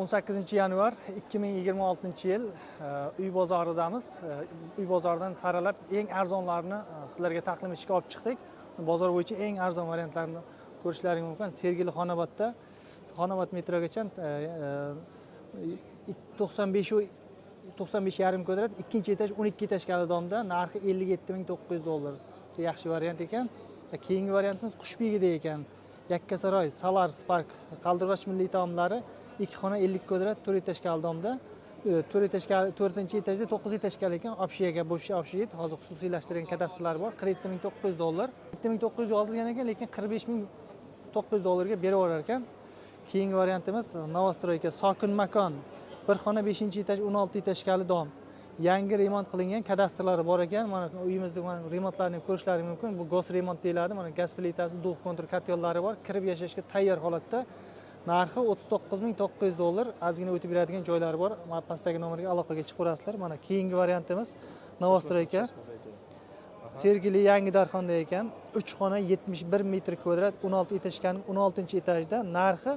18-yanvar 2026-yil uy bozoridamiz. Uy bozoridan saralab eng arzonlarini sizlarga taqdim etishga olib chiqdik. Bozor bo'yicha eng arzon variantlarini ko'rishlaringiz mumkin. Sergeli Xonobodda Xonobod metrogacha 95,5 kvadrat, ikkinchi etaj 12 etaj kalidonda, narxi 57.900 dollar. Yaxshi variant ekan. Keyingi variantimiz Qushbegida ekan. Yakkasaroy Solar Spark Qaldirg'och milliy taomlari 2 xona 50 kvadrat 4 etaj kaldomda. 4-etajda 9 etajkali ekan. Opshiyaga bo'lishi opshiyat. Hozir xususiylashtirilgan kadastrlar bor. 47.900 dollar. 7.900 yozilgan ekan, lekin 45.900 dollarga beraverar ekan. Keyingi variantimiz Novostroyka Sokin makon 1 xona 5-etaj 16 etajkali dom. Yangi remont qilingan kadastrlari bor ekan. Mana uyimizda remontlarni ko'rishlaringiz mumkin. Bu gaz remont deyiladi. Mana gaz plitasi, duv kontur katyollari bor. Kirib yashashga tayyor holatda. Narxi 39.900 dollar. Ozgina o'tib beradigan joylari bor. Mana pastdagi nomerga aloqaga chiqaverasizlar. Mana keyingi variantimiz Novostroyka Sergeli yangi Darxonda ekan. 3 xona 71 metr kvadrat 16 etajkani 16-etajda. Narxi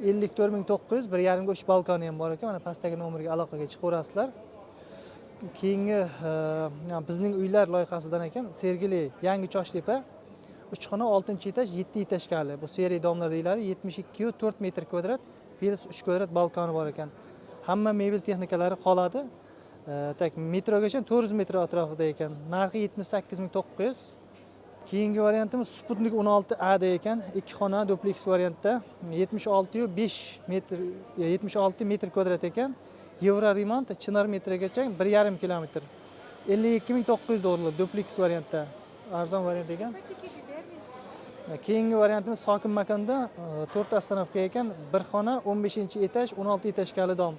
54.900, 1,5 ga 3 balkoni ham bor ekan. Mana pastdagi nomerga aloqaga chiqaverasizlar. Keyingi bizning uylar loyihasidan ekan Sergeli yangi Choshtepa 3 xona 6-etaj 7 etajkali. Bu seriya domlar deyiladi. 72,4 metr kvadrat, plus 3 kvadrat balkoni bor ekan. Hamma mebel texnikalari qoladi. Tak metrogacha 400 metr atrofida ekan. Narxi 78.900. Keyingi variantimiz Sputnik 16A da ekan. 2 xona duplex variantda 76,5 metr 76 metr kvadrat ekan. Yevro remont Chinor metrogacha 1,5 kilometr. 52.900 dollar duplex variantda. Arzon variant ekan. Keyingi variantimiz Sokin makonda 4 ostanovka ekan. 1 xona 15-etaj 16 etajkali dom.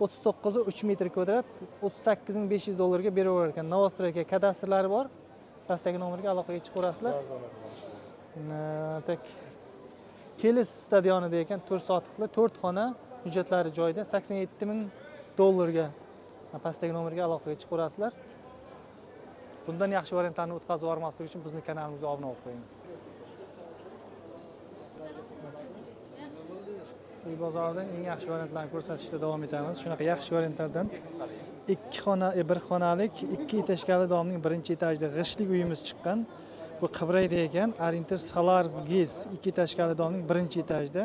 39,3 metr kvadrat 38.500 dollarga beraverar ekan. Novostroyka kadastrlari bor. Pastdagi nomerga aloqaga chiqaverasizlar. Tak Kelis stadionida ekan 4 sotiqli 4 xona hujjatlari joyida 87.000 dollarga. Pastdagi nomerga aloqaga chiqaverasizlar. Bundan yaxshi variantlarni o'tkazib yubormaslik uchun bizning kanalimizga obuna bo'lib qo'ying. Uy bozoridan eng yaxshi variantlarni ko'rsatishda davom etamiz. Shunaqa yaxshi variantlardan 2 xona 1 xonalik 2 etajkali domning 1-etajda g'ishtlik uyimiz chiqqan. Bu Qibrayda ekan. Arinter Solar Giz 2 etajkali domning 1-etajda.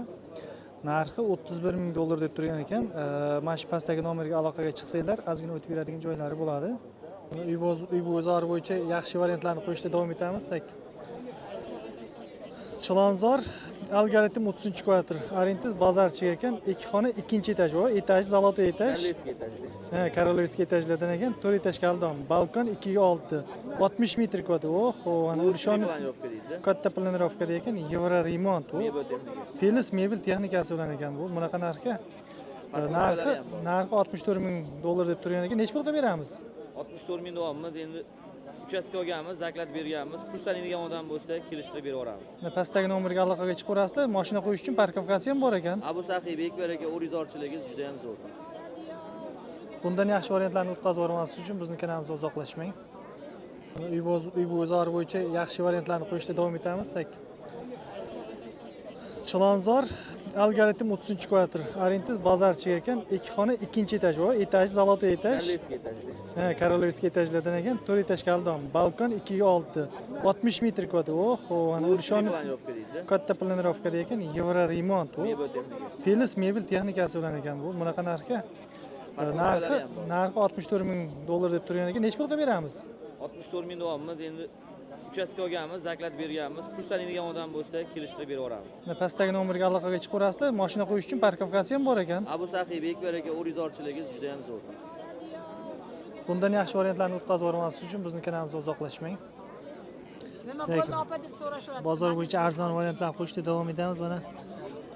Narxi 31.000 dollar deb turgan ekan. Mana shu pastdagi nomerga aloqaga chiqsanglar, ozgina o'tib beradigan joylari bo'ladi. Uy bozori bo'yicha yaxshi variantlarni qo'yishda davom etamiz. Chilonzor Algoritim 30-kvartir. Arinter bozorchi ekan. 2 xona 2-etaj bor. Etaj zalotoy etaj. Korolevskiy etajlardan ekan. 4 etajkali dom. Balkon 2 ga 6. 60 metr kvadrat. Oho, ana urishoni katta planirovkada ekan. Yevro remont. Plus mebel texnikasi bilan ekan bu. Bunaqa narxga. Narxi 64.000 dollar deb turgan ekan. Necha pulga beramiz? 64.000 deyapmiz. Endi uchastka olganmiz, zaklat berganmiz. Kursanadigan odam bo'lsa, kirishtirib berib yuboramiz. Pastdagi nomerga aloqaga chiqaverasizlar. Mashina qo'yish uchun parkovkasi ham bor ekan. Abu Sahibek aka o'rizorchiligingiz juda ham zo'r. Bundan yaxshi variantlarni o'tkazib yubormaslik uchun bizning kanalimizdan uzoqlashmang. Uy bozori bo'yicha yaxshi variantlarni qo'yishda davom etamiz. Chilonzor Algoritim 30-kvartir. Arinter bozorchi ekan. 2 xona 2-etaj bor. Etaj zalotoy etaj. Korolevskiy etajlardan ekan. 4 etajkali dom. Balkon 2 ga 6. 60 metr kvadrat. Oho, ana urishoni katta planirovkada ekan. Yevro remont. Plus mebel texnikasi bilan ekan bu. Bunaqa narxga. Narxi 64.000 dollar deb turgan ekan. Necha pulga beramiz? 64.000 deyapmiz. Endi uchastka olganmiz, zaklat berganmiz. Kursanadigan odam bo'lsa, kirishtirib berib yuboramiz. Pastdagi nomerga aloqaga chiqaverasizlar. Mashina qo'yish uchun parkovkasi ham bor ekan. Abu Sahibek aka o'rizorchiligingiz juda ham zo'r. Bundan yaxshi variantlarni o'tkazib yubormaslik uchun bizning kanalimizdan uzoqlashmang. Nima bo'ldi opa deb so'rashyapti. Bozor bo'yicha arzon variantlarni qo'yishda davom etamiz. Mana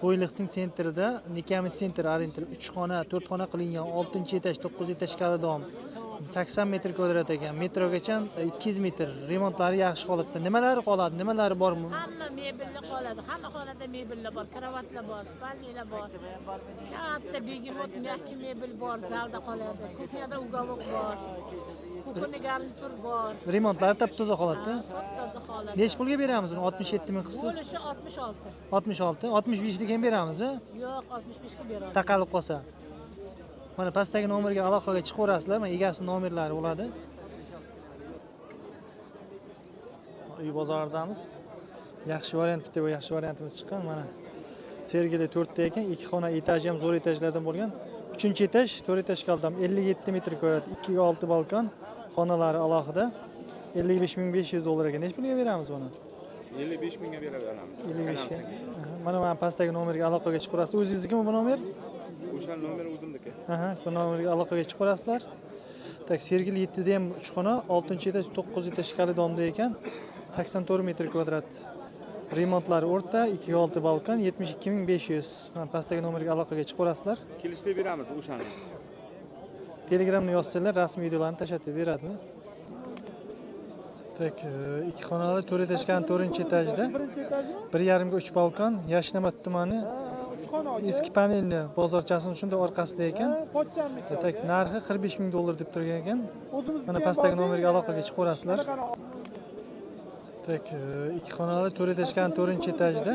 Qo'yliqning sentrida Nikamit Center Arinter 3 xona, 4 xona qilingan 6-etaj, 9 etajkali dom. 80 metr kvadrat ekan. Metrogacha 200 metr. Remontlari yaxshi holatda. Nimalari qoladi? Nimalari bor? Hamma mebelli qoladi. Hamma xonada mebellar bor, kravatlar bor, spalniyalar bor. Katta begemot mehki mebel bor, zalda qoladi. Kuxnyada uголок bor. Kuxnya garnitur bor. Remontlari top-toza holatda. Toza holat. Necha pulga beramiz uni? 67 ming qilsiz. Bo'lishi 66. 66, 65 lik ham beramiz, a? Yo'q, 65 ga beramiz. Taqalib qolsa. Mana pastdagi nomerga aloqaga chiqaverasizlar. Mana egasi nomerlari bo'ladi. Uy bozoridamiz. Yaxshi variant, bitta yaxshi variantimiz chiqqan. Mana Sergeli 4 ta ekan, 2 xona etaj ham zo'r etajlardan bo'lgan. 3-etaj, 4 etaj qaldam. 57 metr kvadrat, 2 ga 6 balkon, xonalari alohida. 55.500 dollar ekan. Nech pulga beramiz buni? 55 mingga beramiz. 55 ga. Mana pastdagi nomerga aloqaga chiqaverasiz. O'zingiznikimi bu nomer? O'sha nomer o'zimniki. Bu nomerga aloqaga chiqaverasizlar. Tak, Sergeli 7 da ham 3 xona, 6-etaj, 9 etaj xonadonda ekan. 84 metr kvadrat. Remontlari o'rta, 2 ga 6 balkon, 72.500. Mana pastdagi nomerga aloqaga chiqaverasizlar. Kelishda beramiz o'shani. Telegramni yozsanglar, rasmiy videolarni tashlab beradi. Tak, 2 xonali 4 etajdan 4-etajda. 1,5 ga 3 balkon, Yashnobod tumani. Eski panelni bozorchasini shunda orqasida ekan. Tak, narxi 45 ming dollar deb turgan ekan. Mana pastdagi nomerga aloqaga chiqaverasizlar. Tak, 2 xonali 4 etajdan 4-etajda.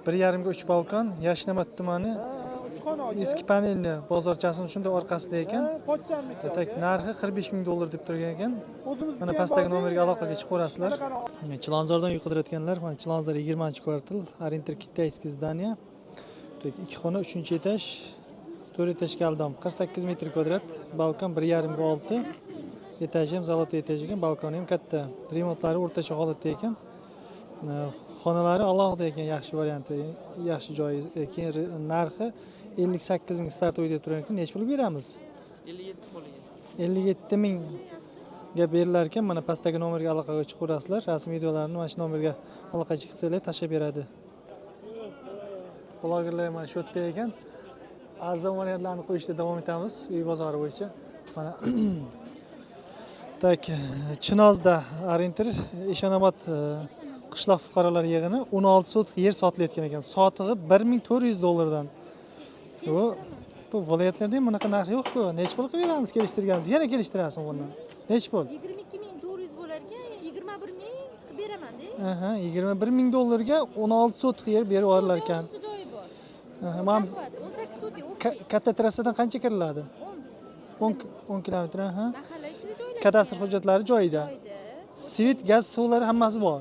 1,5 ga 3 balkon, Yashnobod tumani. Eski panelni bozorchasini shunda orqasida ekan. Tak, narxi 45 ming dollar deb turgan ekan. Mana pastdagi nomerga aloqaga chiqaverasizlar. Chilonzordan uy qidirayotganlar, mana Chilonzor 20-kvartal, Arinter Kitayskiy zdaniya. 2 xona 3-etaj, 4 etaj kaldom, 48 metr kvadrat, balkon 1,5 ga 6, etaj ham zalotoy etaj ekan, balkoni ham katta. Remontlari o'rtacha holatda ekan. Xonalari alohida ekan, yaxshi varianti, yaxshi joyi. Keyin narxi 58 ming start uyda turgan ekan. Nech pul beramiz? 57 pulga. 57 mingga berilar ekan. Mana pastdagi nomerga aloqaga chiqaverasizlar. Rasmiy videolarni mana shu nomerga aloqaga chiqsanglar tashlab beradi. Blogerlar mana shu yerda ekan. Arzon variantlarni qo'yishda davom etamiz uy bozori bo'yicha. Mana tak, Chinozda Arinter Eshonobod qishloq fuqarolar yig'ini 16 sotix yer sotilayotgan ekan. Sotig'i 1400 dollardan. Bu viloyatlarda ham bunaqa narx yo'q-ku. Nech pul qilib beramiz kelishtirgansiz? Yana kelishtirasizmi bundan? Nech pul? 22.400 bo'larkan 21 ming qilib beraman-da. 21 ming dollarga 16 sotix yer berib yuborlar ekan. Joyi bor. Mana 18 sotik. katta trassadan qancha kiriladi? 10 kilometr, Mahalla ichida joylashgan. Kadastr hujjatlari joyida. Svit, gaz, suvlari hammasi bor.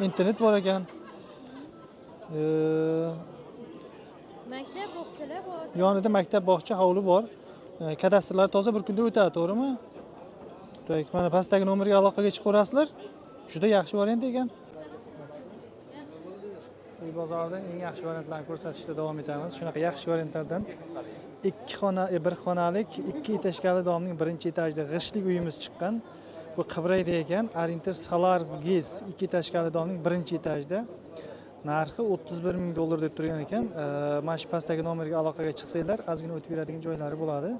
Internet bor ekan. Maktab, bog'chalar bor. Yonida maktab, bog'cha, hovli bor. Kadastrlar toza, bir kunda o'tadi, to'g'rimi? Tak, mana pastdagi nomerga aloqaga chiqaverasizlar. Juda yaxshi variant ekan. Uy bozorida eng yaxshi variantlarni ko'rsatishda davom etamiz. Shunaqa yaxshi variantlardan 2 xona, 1 xonalik, 2 etaj xonadonning 1-etajda g'ishtlik uyimiz chiqqan. Bu Qibrayda ekan, Arinter Solaris Giz 2 etaj xonadonning 1-etajda. Narxi 31 ming dollar deb turgan ekan. Mana shu pastdagi nomerga aloqaga chiqsanglar, ozgina o'tib beradigan joylari bo'ladi.